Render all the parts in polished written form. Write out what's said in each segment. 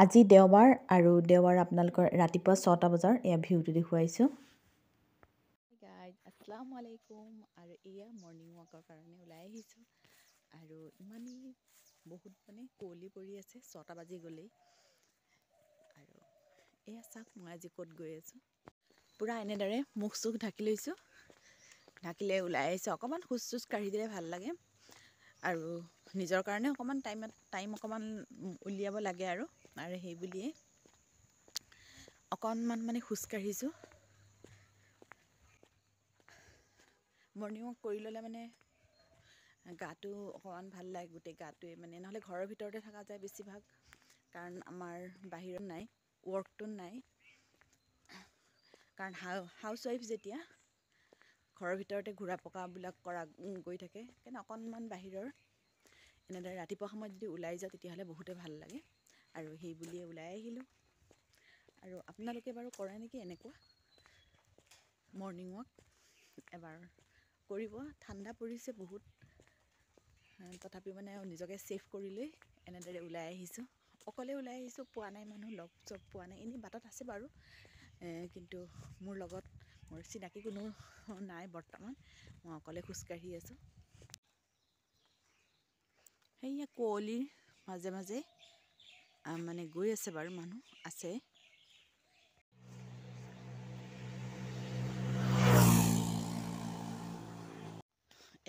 আজি দেওবাৰ আৰু দেওবাৰ আপোনালোকৰ ৰাতিপুৱা 6টা বজাৰ এয়া ভিউটো দেখুৱাইছোঁ। গাইজ আসসালামু আলাইকুম আৰু এয়া মৰ্ণিং ৱাকৰ কাৰণে ওলাই আহিছোঁ আৰু ইমানেই বহুত কুঁৱলী পৰি আছে 6টা বাজি গ'লেই আৰু এয়া চাওক মই আজি ক'ত গৈ আছোঁ। পূৰা এনেদৰে মুখ চুখ ঢাকি লৈছোঁ, ঢাকিলে ওলাই আহিছোঁ। অকণমান খোজ চোজ কাঢ়ি দিলে ভাল লাগে আৰু নিজৰ কাৰণে অকণমান টাইম অকণমান উলিয়াব লাগে আৰু সেই বুলিয়ে অকণমান খোজ কাঢ়িছোঁ। মৰ্ণিং ৱাক কৰি ল'লে গাটো অকণমান ভাল লাগে, গোটেই গাটোৱে নহ'লে ঘৰৰ ভিতৰতে থকা যায় বেছিভাগ, কাৰণ আমাৰ বাহিৰত নাই, ৱৰ্কটো নাই, কাৰণ হাউচৱাইফ যেতিয়া ঘৰৰ ভিতৰতে ঘূৰা পকাবিলাক গৈ থাকে, সেইকাৰণে অকণমান বাহিৰৰ এনেদৰে ৰাতিপুৱা সময়ত যদি ওলাই যাওঁ তেতিয়াহ'লে বহুতে ভাল লাগে আৰু সেই বুলিয়ে ওলাই আহিলোঁ। আৰু আপোনালোকে বাৰু কৰে নেকি এনেকুৱা মৰ্ণিং ৱাক? এবাৰ কৰিব। ঠাণ্ডা পৰিছে বহুত, তথাপিও নিজকে ছেফ কৰি লৈ এনেদৰে ওলাই আহিছোঁ। অকলে ওলাই আহিছোঁ, পোৱা নাই মানুহ, লগ চগ পোৱা নাই। এনেই বাটত আছে বাৰু, কিন্তু মোৰ লগত মোৰ চিনাকি কোনো নাই বৰ্তমান, মই অকলে খোজকাঢ়ি আছোঁ। সেয়া কুঁৱলীৰ মাজে মাজে গৈ আছে বাৰু, মানুহ আছে।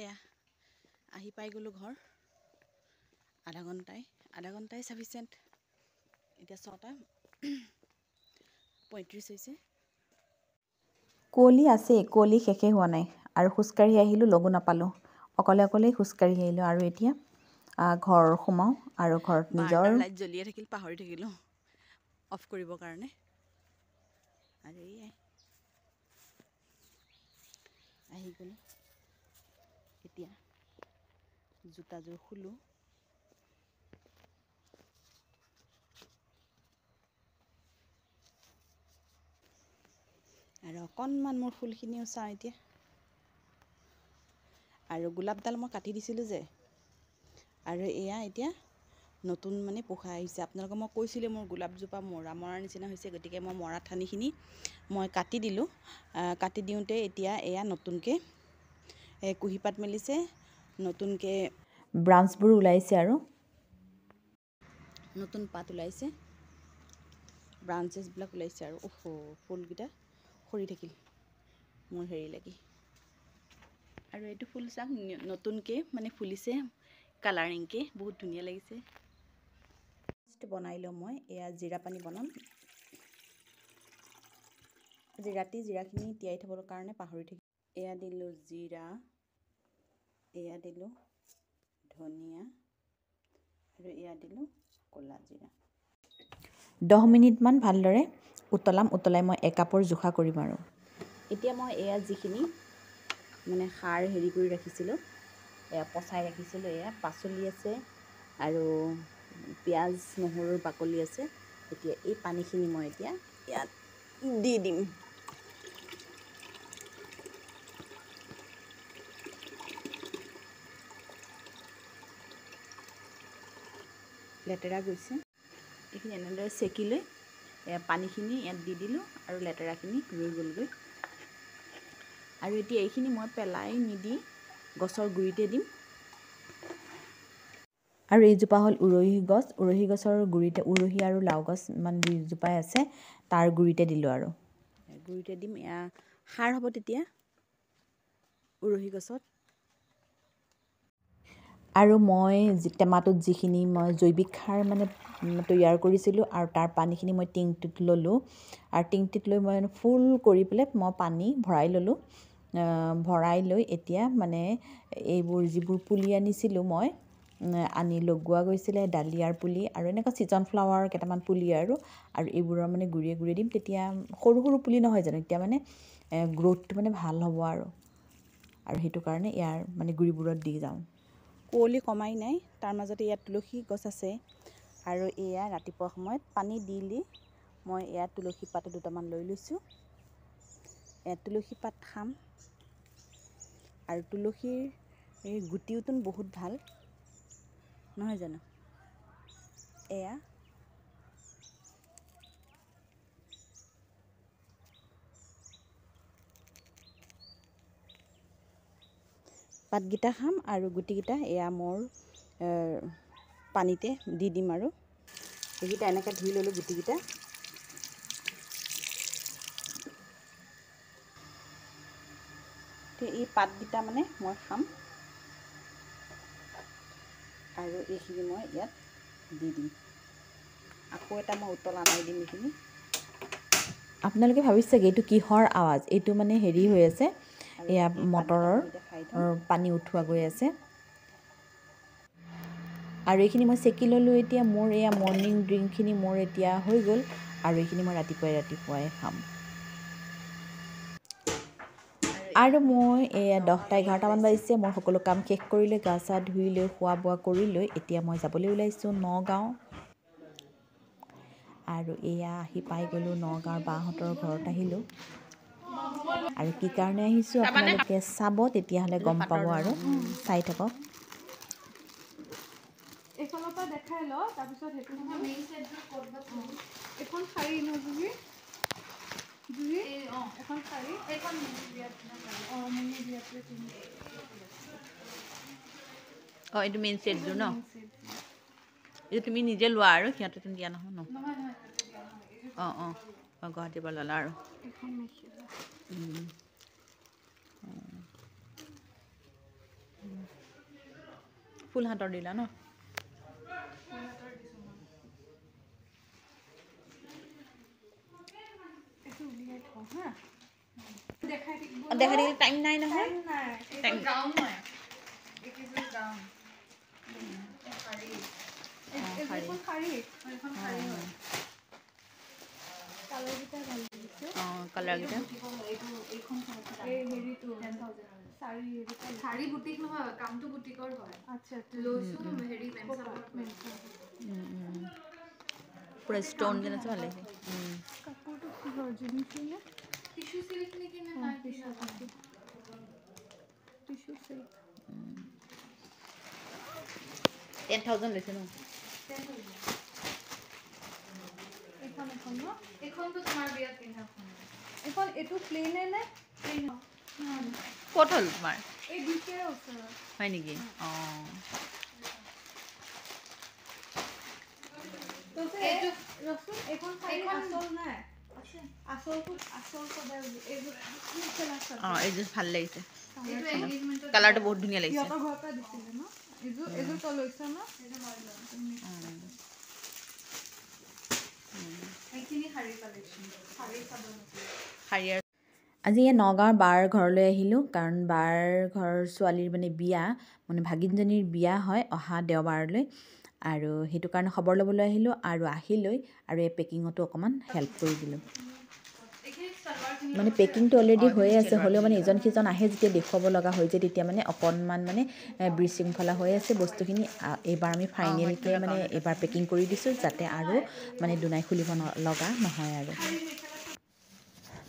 এয়া আহি পাই গ'লোঁ ঘৰ। আধা ঘণ্টাই চাফিচিয়েণ্ট। এতিয়া 6:35 হৈছে। কুঁৱলী আছেই, কুঁৱলী শেষেই হোৱা নাই আৰু খোজকাঢ়ি আহিলোঁ, লগো নাপালোঁ। অকলেই খোজকাঢ়ি আহিলোঁ আৰু এতিয়া ঘৰ সোমাওঁ আৰু ঘৰত নিজৰ বাৰাণ্ডাৰ লাইট জ্বলিয়ে থাকিল, পাহৰি থাকিলোঁ অফ কৰিবৰ কাৰণে। আৰু এয়াই আহি গ'লোঁ। এতিয়া জোতাযোৰ খুলোঁ। আৰু অকণমান মোৰ ফুলখিনিও চাওঁ এতিয়া। আৰু গোলাপডাল মই কাটি দিছিলোঁ যে, আৰু এয়া এতিয়া নতুন পোখা আহিছে। আপোনালোকক মই কৈছিলোঁ মোৰ গোলাপজোপা মৰাৰ নিচিনা হৈছে, গতিকে মই মৰা ঠানিখিনি মই কাটি দিলোঁ। কাটি দিওঁতে এতিয়া এয়া নতুনকৈ কুঁহিপাত মেলিছে, নতুনকৈ ব্ৰাঞ্চবোৰ ওলাইছে আৰু নতুন পাত ওলাইছে, ব্ৰাঞ্চেছবিলাক ওলাইছে আৰু ফুলকেইটা সৰি থাকিল মোৰ হেৰি লাগি। আৰু এইটো ফুল চাওক, নতুনকৈ ফুলিছে, কালাৰিংকৈ বহুত ধুনীয়া লাগিছে। বনাই লওঁ মই। এয়া জিৰা পানী বনাম। আজি ৰাতি জিৰাখিনি তিয়াই থবৰ কাৰণে পাহৰি থাকিলোঁ। এয়া দিলোঁ জিৰা, এয়া দিলোঁ ধনিয়া আৰু এয়া দিলোঁ ক'লা জিৰা। 10 মিনিটমান ভালদৰে উতলাই মই একাপৰ জোখা কৰিম আৰু এতিয়া মই এয়া যিখিনি সাৰ হেৰি কৰি ৰাখিছিলোঁ, এয়া পচাই ৰাখিছিলোঁ, এয়া পাচলি আছে আৰু পিঁয়াজ নহৰুৰ বাকলি আছে। এতিয়া এই পানীখিনি মই এতিয়া ইয়াত দি দিম। লেতেৰা গৈছে, এইখিনি এনেদৰে চেকি লৈ পানীখিনি ইয়াত দি দিলোঁ আৰু লেতেৰাখিনি ৰৈ গ'লগৈ। আৰু এতিয়া এইখিনি মই পেলাই নিদি গছৰ গুৰিতে দিম। আৰু এইজোপা হ'ল উৰহি গছ। উৰহি গছৰ গুৰিতে, উৰহি আৰু লাও গছ দুইজোপাই আছে, তাৰ গুৰিতে দিলোঁ আৰু গুৰিতে দিম। এয়া সাৰ হ'ব তেতিয়া উৰহি গছত। আৰু মই টেমাটোত যিখিনি মই জৈৱিক সাৰ তৈয়াৰ কৰিছিলোঁ আৰু তাৰ পানীখিনি মই টিংটোত ল'লোঁ আৰু টিংটোত লৈ মই ফুল কৰি পেলাই মই পানী ভৰাই ল'লোঁ। ভৰাই লৈ এতিয়া এইবোৰ যিবোৰ পুলি আনিছিলোঁ মই, আনি লগোৱা গৈছিলে, ডালিয়াৰ পুলি আৰু এনেকুৱা ছিজন ফ্লাৱাৰ কেইটামান পুলি আৰু এইবোৰৰ গুৰিয়ে গুৰিয়ে দিম। তেতিয়া সৰু সৰু পুলি নহয় জানো, এতিয়া গ্ৰ'থটো ভাল হ'ব আৰু সেইটো কাৰণে ইয়াৰ গুৰিবোৰত দি যাওঁ। কুঁৱলী কমাই নাই, তাৰ মাজতে ইয়াত তুলসী গছ আছে আৰু এয়া ৰাতিপুৱা সময়ত পানী দি মই এয়া তুলসী পাত দুটামান লৈ লৈছোঁ। এয়া তুলসী পাত খাম আৰু তুলসীৰ এই গুটিওতো বহুত ভাল নহয় জানো। এয়া পাতকেইটা খাম আৰু গুটিকেইটা এয়া মোৰ পানীতে দি দিম আৰু এইকেইটা এনেকৈ ধুই ল'লোঁ গুটিকেইটা এই পাতকেইটা মানে মই খাম আৰু এইখিনি মই ইয়াত দি দিম আকৌ এটা মই উতলা মাৰি দিম এইখিনি আপোনালোকে ভাবিছে চাগে এইটো কিহৰ আৱাজ এইটো মানে হেৰি হৈ আছে এয়া মটৰৰ পানী উঠোৱা গৈ আছে আৰু এইখিনি মই চেকি ল'লোঁ এতিয়া মোৰ এয়া মৰ্ণিং ড্ৰিংকখিনি মোৰ এতিয়া হৈ গ'ল আৰু এইখিনি মই ৰাতিপুৱাই খাম আৰু মই এয়া 10টা 11টামান বাজিছে মই সকলো কাম শেষ কৰি লৈ গা চা ধুই লৈ খোৱা বোৱা কৰি লৈ এতিয়া মই যাবলৈ ওলাইছোঁ নগাঁও আৰু এয়া আহি পাই গ'লোঁ নগাঁৱৰ বাহঁতৰ ঘৰত আহিলোঁ আৰু কি কাৰণে আহিছোঁ আপোনালোকে চাব তেতিয়াহ'লে গম পাব আৰু চাই থাকক এইফালৰ পৰা দেখাই ল তাৰপিছত হেতু মেইন সেটটো কৰবা এখন শাৰী নজুবি জুবি এখন শাৰী এখন মুনি বিয়াত না মুনি বিয়াতে তুমি এইটো মেইন সেটটো ন এইটো তুমি নিজে লোৱা আৰু সিহঁতে তুমি দিয়া নহয় ন গুৱাহাটীৰ পৰা ল'লা আৰু এখন মেখেলা ফুল হাতৰ দিলা ন দেখাই দিলে টাইম নাই নহয় গাউন হয় এইটো গাউন শাৰী এইখন শাৰী এখন শাৰী হয় কালাৰটা ভাল লাগিছে কালাৰকেইটা এইখন এই হেৰিটো 10,000 শাৰী বুটিক নহয় কামটো বুটিকৰ হয় আচ্ছা লৈছো হেৰি পুৰা ষ্টন যেন আছে ভাল লাগিছে কাপোৰটো কিহৰ জিনিছৰ নে টিস্যু সিল্ক নেকি নে নাই টিস্যু সিল্ক 10,000 লৈছে ন এখন ন এখনটো তোমাৰ বিয়াত পিন্ধা এখন এটো প্লেন নে প্লেন ক'ত হ'ল তোমাৰ এই বিকেৰ ওচৰত হয় নেকি তো এটো ৰসুন এখন শাৰী আসল নাই আসলটো আসল সদায় এইটো এইযোৰ ভাল লাগিছে কালাৰটো বহুত ধুনীয়া লাগিছে ইহঁতৰ ঘৰৰ পৰা দিছিলে ন এইযোৰ তো লৈছা ন এইখিনি শাৰী কালেকশ্যন শাৰী চাব শাৰী আজি এই নগাঁৱৰ বাৰ ঘৰলৈ আহিলোঁ কাৰণ বাৰ ঘৰৰ ছোৱালীৰ মানে বিয়া মানে ভাগিনজনীৰ বিয়া হয় অহা দেওবাৰলৈ আৰু সেইটো কাৰণে খবৰ ল'বলৈ আহিলোঁ আৰু আহিলৈ আৰু এই পেকিঙতো অকণমান হেল্প কৰি দিলোঁ মানে পেকিংটো অলৰেডি হৈয়ে আছে হ'লেও মানে ইজন সিজন আহে যেতিয়া দেখুৱাব লগা হৈ যায় তেতিয়া মানে অকণমান মানে বিশৃংখলা হৈ আছে বস্তুখিনি এইবাৰ আমি ফাইনেলকৈ মানে এইবাৰ পেকিং কৰি দিছোঁ যাতে আৰু মানে দুনাই খুলিব লগা নহয় আৰু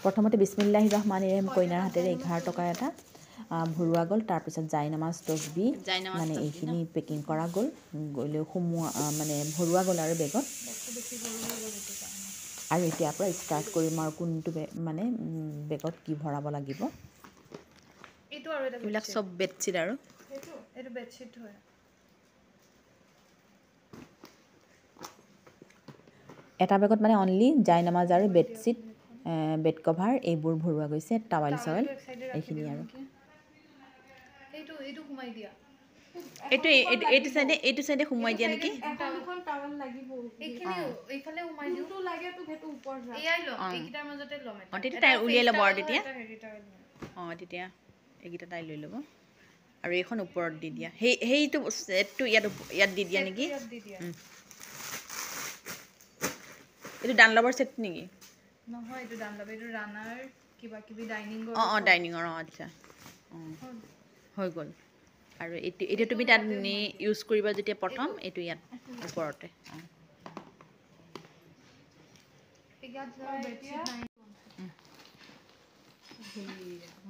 প্ৰথমতে বিছমিল্লাহিৰ ৰহমানিৰ ৰহিম কইনাৰ হাতেৰে 11 টকাৰ এটা ভৰোৱা গ'ল তাৰপিছত জাইনামাজ তছবি মানে এইখিনি পেকিং কৰা গ'ল গ'লেও সোমোৱা মানে ভৰোৱা গ'ল আৰু বেগত আৰু এতিয়াৰ পৰা ষ্টাৰ্ট কৰিম আৰু কোনটো মানে বেগত কি ভৰাব লাগিব এইটো আৰু এটা এইবিলাক চব বেডশ্বীট আৰু এইটো বেডশ্বীট হয় এটা বেগত মানে অনলি জাইনামাজ আৰু বেডশ্বীট বেড কভাৰ এইবোৰ ভৰোৱা গৈছে টাৱেল চাৱেল এইখিনি আৰু এইটো সোমাই দিয়া এইটো চাইডে সোমোৱাই দিয়া নেকি এখন টাৱেল লাগিব এইখিনি এইফালে সোমাই দিও তো লাগে তো হেতু ওপৰ যা এয়াই ল এইকিটাৰ মাজতে লম তেতিয়া তাই উলিয়াই ল'ব আৰু তেতিয়া তেতিয়া এইকেইটা তাই লৈ ল'ব আৰু এইখন ওপৰত দি দিয়া সেইটো ছেটটো ইয়াত দি দিয়া নেকি এইটো ডানলবৰ ছেট নেকি নহয় এইটো ডানলব এইটো ৰানাৰ কিবা কিবি ডাইনিঙৰ ডাইনিঙৰ আচ্ছা হৈ গ'ল আৰু এইটো তুমি তাত ইউজ কৰিবা যেতিয়া প্ৰথম এইটো ইয়াত ওপৰতে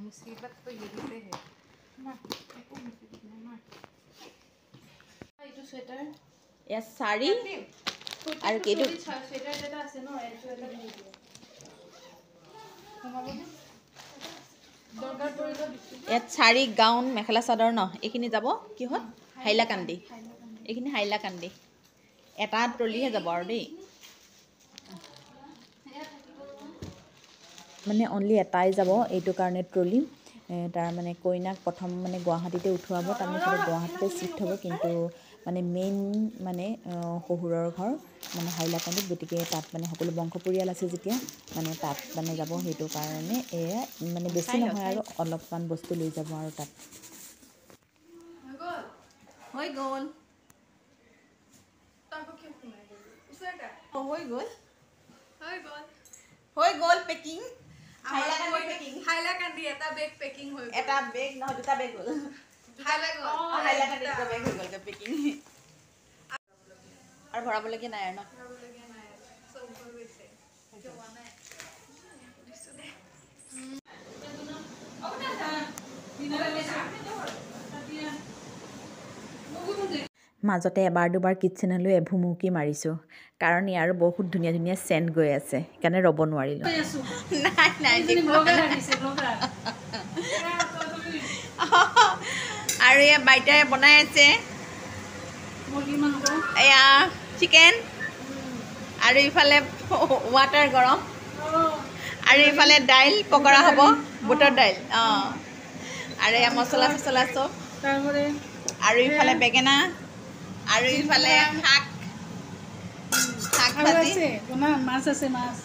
मुसीबत तो यही पे है ना एको मुसीबत नहीं ना এইটো স্वेটাৰ ইয়াত শাড়ী আৰু কেটো স্वेটাৰ এটা আছে ন এইটো এটা দি দিয়া সোমাবনে দৰকাৰ পৰিলে দিছোঁ ইয়াত শাৰী গাউন মেখেলা চাদৰ ন এইখিনি যাব কিহত হাইলাকান্দি এইখিনি হাইলাকান্দি এটা ট্ৰলিহে যাব আৰু দেই মানে অনলি এটাই যাব এইটো কাৰণে ট্ৰলি তাৰ মানে কইনাক প্ৰথম মানে গুৱাহাটীতে উঠোৱাব তাৰপিছত গুৱাহাটীতে চিফ্ট হ'ব কিন্তু মানে মেইন মানে শহুৰৰ ঘৰ মানে হাইলাকান্দিত গতিকে তাত মানে সকলো বংশ পৰিয়াল আছে যেতিয়া মানে তাত মানে যাব সেইটো কাৰণে এয়া মানে বেছি নহয় আৰু অলপমান বস্তু লৈ যাব আৰু তাত হৈ গ'ল হৈ গ'ল পেকিং হাইলাকান্দি এটা বেগ পেকিং হৈ গ'ল এটা বেগ নহয় দুটা বেগ হ'ল হাইলাকান্দি দুটা বেগ হৈ গ'লগৈ পেকিং আৰু ভৰাবলগীয়া নাই আৰু ন মাজতে এবাৰ দুবাৰ কিটচেনলৈ এভুমুকি মাৰিছোঁ কাৰণ ইয়াৰো বহুত ধুনীয়া ধুনীয়া চেণ্ট গৈ আছে সেইকাৰণে ৰ'ব নোৱাৰিলোঁ নাই নাই আৰু এয়া বাইতাই বনাই আছে এয়া চিকেন আৰু ইফালে ৱাটাৰ গৰম আৰু ইফালে দাইল পকৰা হ'ব বুটৰ দাইল অঁ আৰু এয়া মছলা চছলা চব আৰু ইফালে বেঙেনা আৰু ইফালে শাক শাক ভাজি মাছ আছে মাছ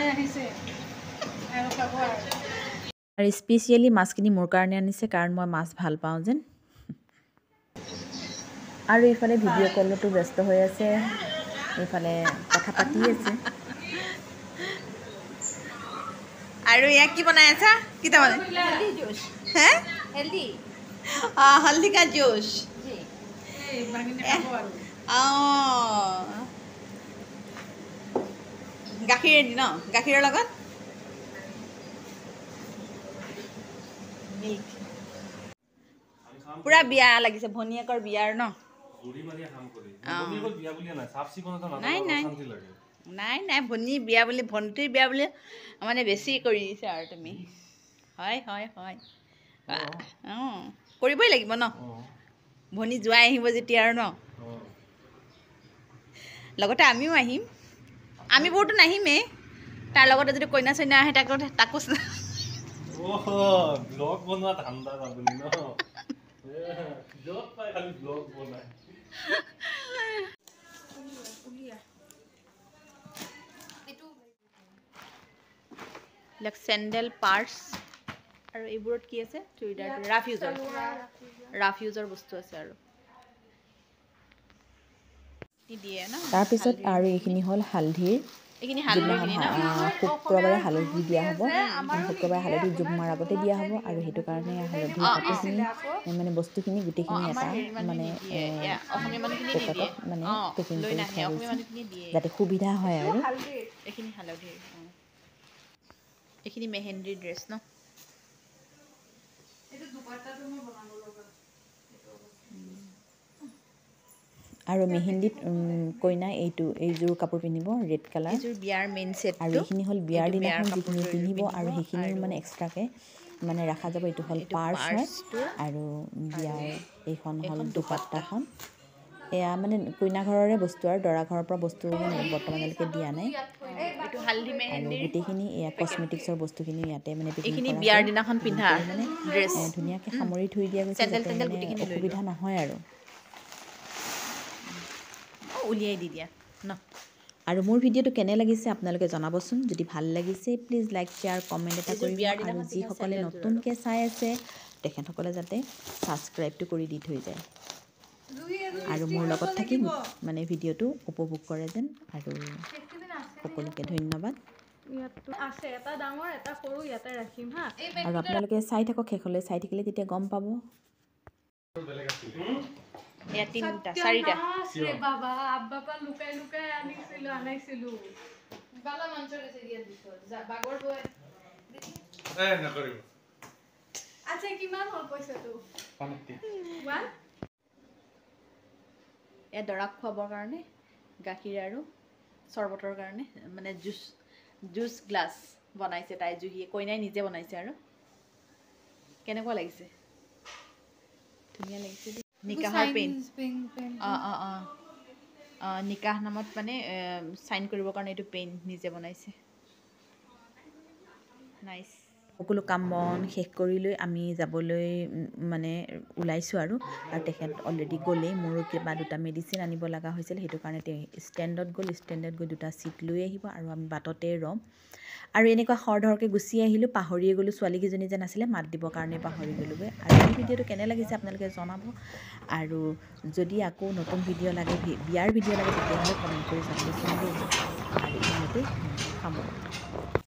আহিছে আৰু স্পেচিয়েলি মাছখিনি মোৰ কাৰণে আনিছে কাৰণ মই মাছ ভাল পাওঁ যেন আৰু ইফালে ভিডিঅ' কলতো ব্যস্ত হৈ আছে এইফালে কথা পাতি আছে আৰু এয়া কি বনাই আছা কি তাৰমানে হে हल्दी का जूस গাখীৰেদি ন গাখীৰৰ লগত মিল্ক পুৰা বিয়া লাগিছে ভনীয়েকৰ বিয়াৰ ন নাই নাই নাই নাই ভনী বিয়া বুলি ভণ্টিৰ বিয়া বুলি মানে বেছি কৰি দিছে আৰু তুমি হয় হয় হয় অঁ কৰিবই লাগিব ন ভনী জোৱাই আহিব যেতিয়া আৰু ন লগতে আমিও আহিম আমি বহুতো নাহিমেই তাৰ লগতে যদি কইনা চইনা আহে তাকো ব্লগ বনোৱা ধান্দা আপুনি ন য'ত পাই খালি ব্লগ বনাই এইবিলাক চেণ্ডেল পাৰ্চ আৰু এইবোৰত কি আছে চুইদাৰ ৰাফ ইউজৰ বস্তু আছে আৰু দিয়ে ন তাৰপিছত আৰু এইখিনি হ'ল হালধিৰ এইখিনি যিদিনাখন হালধি শুক্ৰবাৰে হালধি দিয়া হ'ব শুক্ৰবাৰে হালধি জোখ মাৰ আগতে দিয়া হ'ব আৰু সেইটো কাৰণে হালধি কাপোৰখিনি মানে বস্তুখিনি গোটেইখিনি এটা মানে পেকেটত মানে পেকিং কৰি থোৱা গৈছে যাতে সুবিধা হয় আৰু এইখিনি হালধিৰ এইখিনি মেহেন্দিৰ ড্ৰেছ ন আৰু মেহেন্দিত কইনা এইযোৰ কাপোৰ পিন্ধিব ৰেড কালাৰ বিয়াৰ মেইন ছেট আৰু এইখিনি হ'ল বিয়াৰ দিনাখন যিখিনি পিন্ধিব আৰু সেইখিনিও মানে এক্সট্ৰাকৈ মানে ৰখা যাব এইটো হ'ল পাৰ্চ হয় আৰু বিয়াৰ এইখন হ'ল দুপাট্টাখন এয়া মানে কইনা ঘৰৰে বস্তু আৰু দৰা ঘৰৰ পৰা বস্তু মানে বৰ্তমানলৈকে দিয়া নাই আৰু গোটেইখিনি এয়া কছমেটিক্সৰ বস্তুখিনি ইয়াতে মানে পেকিং কৰা বিয়াৰ দিনাখন পিন্ধা মানে ধুনীয়াকৈ সামৰি থৈ দিয়া গৈছে যাতে মানে অসুবিধা নহয় আৰু উলিয়াই দি দিয়া ন আৰু মোৰ ভিডিঅ'টো কেনে লাগিছে আপোনালোকে জনাবচোন যদি ভাল লাগিছে প্লিজ লাইক শ্বেয়াৰ কমেণ্ট এটা কৰিব আৰু যিসকলে নতুনকৈ চাই আছে তেখেতসকলে যাতে ছাবস্ক্ৰাইবটো কৰি দি থৈ যায় আৰু মোৰ লগত থাকি মানে ভিডিঅ'টো উপভোগ কৰে যেন আৰু সকলোকে ধন্যবাদ আৰু আপোনালোকে চাই থাকক শেষলৈ চাই থাকিলে তেতিয়া গম পাব এয়া তিনিটা চাৰিটা বাবা আব্বা পা লুকাই লুকাই আনাইছিলো বালা মঞ্চৰ আছে দিয়া দিছো বাগৰ বয় নকৰিব আচ্ছা কিমান হ'ল পইচাটো এয়া দৰাক খুৱাবৰ কাৰণে গাখীৰ আৰু চৰবতৰ কাৰণে মানে জুচ গ্লাছ বনাইছে তাই জুহিয়ে কইনাই নিজে বনাইছে আৰু কেনেকুৱা লাগিছে ধুনীয়া লাগিছে দেই নিকাহৰ পেইণ্ট নিকাহ নামত মানে চাইন কৰিবৰ কাৰণে এইটো পেইণ্ট নিজে বনাইছে নাইচ সকলো কাম বন শেষ কৰি লৈ আমি যাবলৈ মানে ওলাইছোঁ আৰু তেখেত অলৰেডি গ'লেই মোৰো কিবা দুটা মেডিচিন আনিব লগা হৈছিল সেইটো কাৰণে ষ্টেণ্ডত গৈ দুটা ছিট লৈ আহিব আৰু আমি বাটতে ৰ'ম আৰু এনেকুৱা খৰধৰকৈ গুচি আহিলোঁ পাহৰিয়ে গ'লোঁ ছোৱালীকেইজনী যেন আছিলে মাত দিবৰ কাৰণে পাহৰি গ'লোঁগৈ আৰু এই ভিডিঅ'টো কেনে লাগিছে আপোনালোকে জনাব আৰু যদি আকৌ নতুন ভিডিঅ' লাগে বিয়াৰ ভিডিঅ' লাগে তেতিয়াহ'লে কমেণ্ট কৰি জনাবচোন দেই আৰু ইমানতে সামৰোঁ